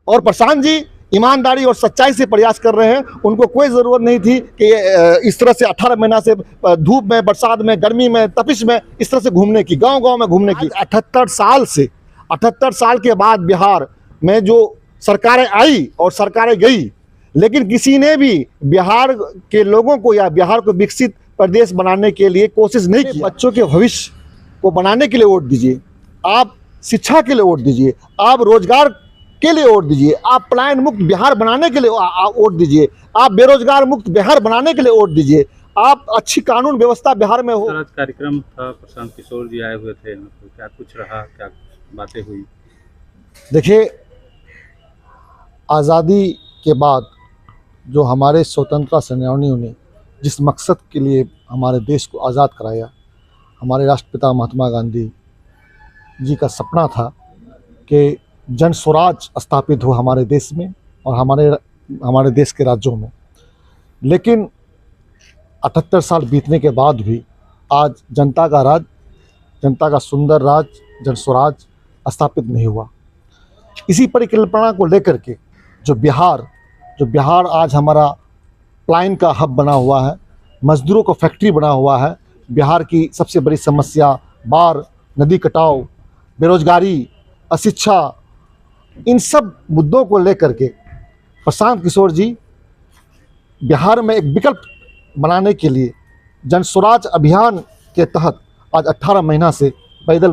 और प्रशांत जी ईमानदारी और सच्चाई से प्रयास कर रहे हैं। उनको कोई ज़रूरत नहीं थी कि इस तरह से 18 महीना से धूप में, बरसात में, गर्मी में, तपिश में इस तरह से घूमने की, गांव-गांव में घूमने की। 78 साल के बाद बिहार में जो सरकारें आई और सरकारें गई, लेकिन किसी ने भी बिहार के लोगों को या बिहार को विकसित प्रदेश बनाने के लिए कोशिश नहीं की। बच्चों के भविष्य को बनाने के लिए वोट दीजिए, आप शिक्षा के लिए वोट दीजिए, आप रोजगार के लिए वोट दीजिए, आप पलायन मुक्त बिहार बनाने के लिए वोट दीजिए, आप बेरोजगार मुक्त बिहार बनाने के लिए वोट दीजिए, आप अच्छी कानून व्यवस्था बिहार में हो। कार्यक्रम था, प्रशांत किशोर जी आए हुए थे, क्या कुछ रहा, क्या बातें हुई? देखिए, आज़ादी के बाद जो हमारे स्वतंत्रता सेनानियों ने जिस मकसद के लिए हमारे देश को आज़ाद कराया, हमारे राष्ट्रपिता महात्मा गांधी जी का सपना था कि जन स्वराज स्थापित हो हमारे देश में और हमारे देश के राज्यों में। लेकिन 78 साल बीतने के बाद भी आज जनता का राज, जनता का सुंदर राज, जन स्वराज स्थापित नहीं हुआ। इसी परिकल्पना को लेकर के जो बिहार आज हमारा पलायन का हब बना हुआ है, मजदूरों का फैक्ट्री बना हुआ है। बिहार की सबसे बड़ी समस्या बाढ़, नदी कटाव, बेरोजगारी, अशिक्षा, इन सब मुद्दों को लेकर के प्रशांत किशोर जी बिहार में एक विकल्प बनाने के लिए जन स्वराज अभियान के तहत आज 18 महीना से पैदल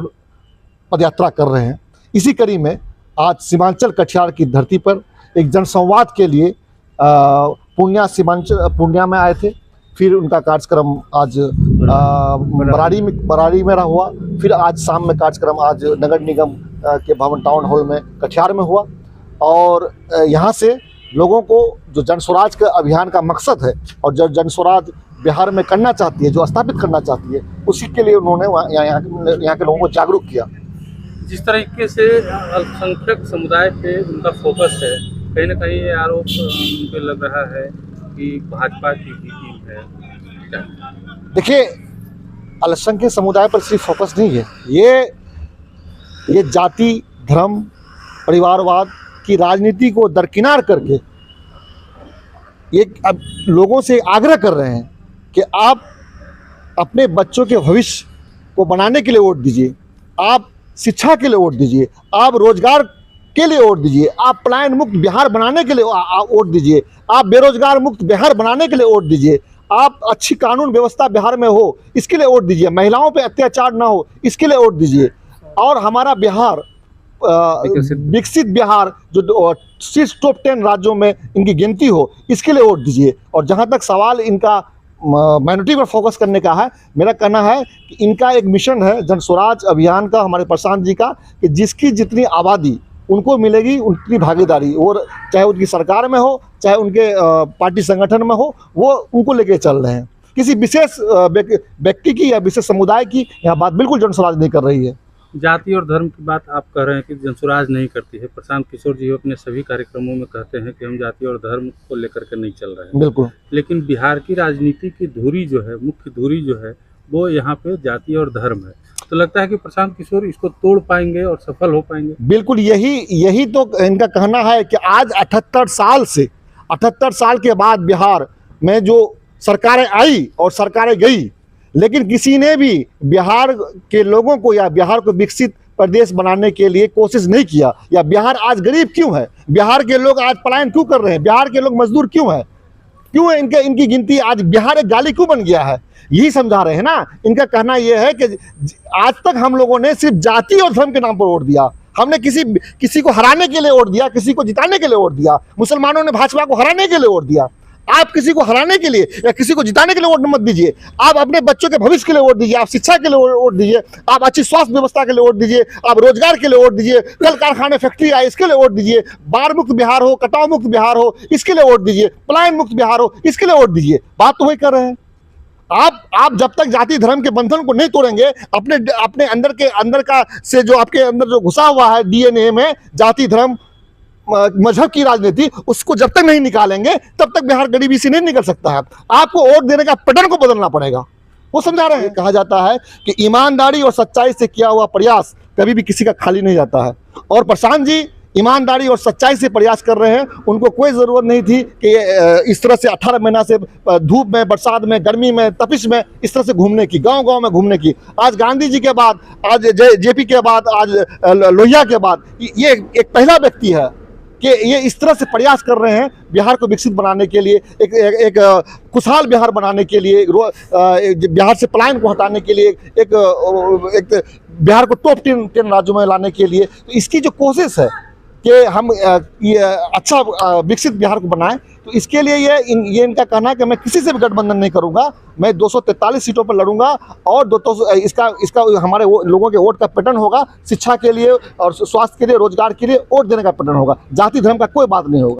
पदयात्रा कर रहे हैं। इसी कड़ी में आज सीमांचल कटिहार की धरती पर एक जनसंवाद के लिए पूर्णिया में आए थे। फिर उनका कार्यक्रम आज बरारी में रहा हुआ। फिर आज शाम में कार्यक्रम आज नगर निगम के भवन टाउन हॉल में कटिहार में हुआ। और यहाँ से लोगों को जो जन स्वराज का अभियान का मकसद है और जो जन स्वराज बिहार में करना चाहती है, जो स्थापित करना चाहती है, उसी के लिए उन्होंने यहाँ के लोगों को जागरूक किया। जिस तरीके से अल्पसंख्यक समुदाय पे उनका फोकस है, कहीं ना कहीं ये आरोप उनको लग रहा है कि भाजपा की भी टीम है। देखिए, अल्पसंख्यक समुदाय पर सिर्फ फोकस नहीं है, ये जाति, धर्म, परिवारवाद की राजनीति को दरकिनार करके ये अब लोगों से आग्रह कर रहे हैं कि आप अपने बच्चों के भविष्य को बनाने के लिए वोट दीजिए, आप शिक्षा के लिए वोट दीजिए, आप रोजगार के लिए वोट दीजिए, आप पलायन मुक्त बिहार बनाने के लिए वोट दीजिए, आप बेरोजगार मुक्त बिहार बनाने के लिए वोट दीजिए, आप अच्छी कानून व्यवस्था बिहार में हो इसके लिए वोट दीजिए, महिलाओं पे अत्याचार ना हो इसके लिए वोट दीजिए, और हमारा बिहार विकसित बिहार जो शीर्ष टॉप 10 राज्यों में इनकी गिनती हो इसके लिए वोट दीजिए। और जहां तक सवाल इनका माइनॉरिटी पर फोकस करने का है, मेरा कहना है कि इनका एक मिशन है जन स्वराज अभियान का, हमारे प्रशांत जी का, कि जिसकी जितनी आबादी उनको मिलेगी उनकी भागीदारी, और चाहे उनकी सरकार में हो चाहे उनके पार्टी संगठन में हो, वो उनको लेके चल रहे हैं। किसी विशेष व्यक्ति की या विशेष समुदाय की यहाँ बात बिल्कुल जन स्वराज नहीं कर रही है। जाति और धर्म की बात आप कह रहे हैं कि जनसुराज नहीं करती है। प्रशांत किशोर जी अपने सभी कार्यक्रमों में कहते हैं कि हम जाति और धर्म को लेकर के नहीं चल रहे हैं। बिल्कुल। लेकिन बिहार की राजनीति की धुरी जो है, मुख्य धुरी जो है, वो यहाँ पे जाति और धर्म है। तो लगता है कि प्रशांत किशोर इसको तोड़ पाएंगे और सफल हो पाएंगे। बिल्कुल, यही तो इनका कहना है कि आज 78 साल के बाद बिहार में जो सरकारें आई और सरकारें गई, लेकिन किसी ने भी बिहार के लोगों को या बिहार को विकसित प्रदेश बनाने के लिए कोशिश नहीं किया। या बिहार आज गरीब क्यों है, बिहार के लोग आज पलायन क्यों कर रहे हैं, बिहार के लोग मजदूर क्यों है इनकी गिनती आज बिहार एक गाली क्यों बन गया है, यही समझा रहे हैं ना। इनका कहना यह है कि आज तक हम लोगों ने सिर्फ जाति और धर्म के नाम पर वोट दिया। हमने किसी को हराने के लिए वोट दिया, किसी को जिताने के लिए वोट दिया। मुसलमानों ने भाजपा को हराने के लिए वोट दिया। आप किसी को हराने के लिए या किसी को जिताने के लिए वोट मत दीजिए। आप अपने बच्चों के भविष्य के लिए वोट दीजिए, आप शिक्षा के लिए वोट दीजिए, आप अच्छी स्वास्थ्य व्यवस्था के लिए वोट दीजिए, आप रोजगार के लिए वोट दीजिए, कल कारखाने फैक्ट्री आए इसके लिए वोट दीजिए, बाढ़ मुक्त बिहार हो, कटाव मुक्त बिहार हो इसके लिए वोट दीजिए, पलायन मुक्त बिहार हो इसके लिए वोट दीजिए। बात तो वही कर रहे हैं। आप जब तक जाति धर्म के बंधन को नहीं तोड़ेंगे, अपने अंदर का से जो आपके अंदर जो घुसा हुआ है डीएनए में जाति धर्म मजहब की राजनीति, उसको जब तक नहीं निकालेंगे तब तक बिहार गरीबी से नहीं निकल सकता है। आपको वोट देने का पैटर्न को बदलना पड़ेगा, वो समझा रहे हैं। कहा जाता है कि ईमानदारी और सच्चाई से किया हुआ प्रयास कभी भी किसी का खाली नहीं जाता है। और प्रशांत जी ईमानदारी और सच्चाई से प्रयास कर रहे हैं। उनको कोई ज़रूरत नहीं थी कि इस तरह से 18 महीना से धूप में, बरसात में, गर्मी में, तपिश में इस तरह से घूमने की, गांव-गांव में घूमने की। आज गांधी जी के बाद, आज जेपी के बाद, आज लोहिया के बाद ये एक पहला व्यक्ति है कि ये इस तरह से प्रयास कर रहे हैं बिहार को विकसित बनाने के लिए, एक खुशहाल बिहार बनाने के लिए, बिहार से पलायन को हटाने के लिए, एक बिहार को टॉप 10 राज्यों में लाने के लिए। तो इसकी जो कोशिश है कि हम ये अच्छा विकसित बिहार को बनाएं, तो इसके लिए ये इनका कहना है कि मैं किसी से भी गठबंधन नहीं करूंगा, मैं 243 सीटों पर लड़ूंगा और इसका हमारे लोगों के वोट का पैटर्न होगा, शिक्षा के लिए और स्वास्थ्य के लिए, रोजगार के लिए वोट देने का पैटर्न होगा, जाति धर्म का कोई बात नहीं होगा।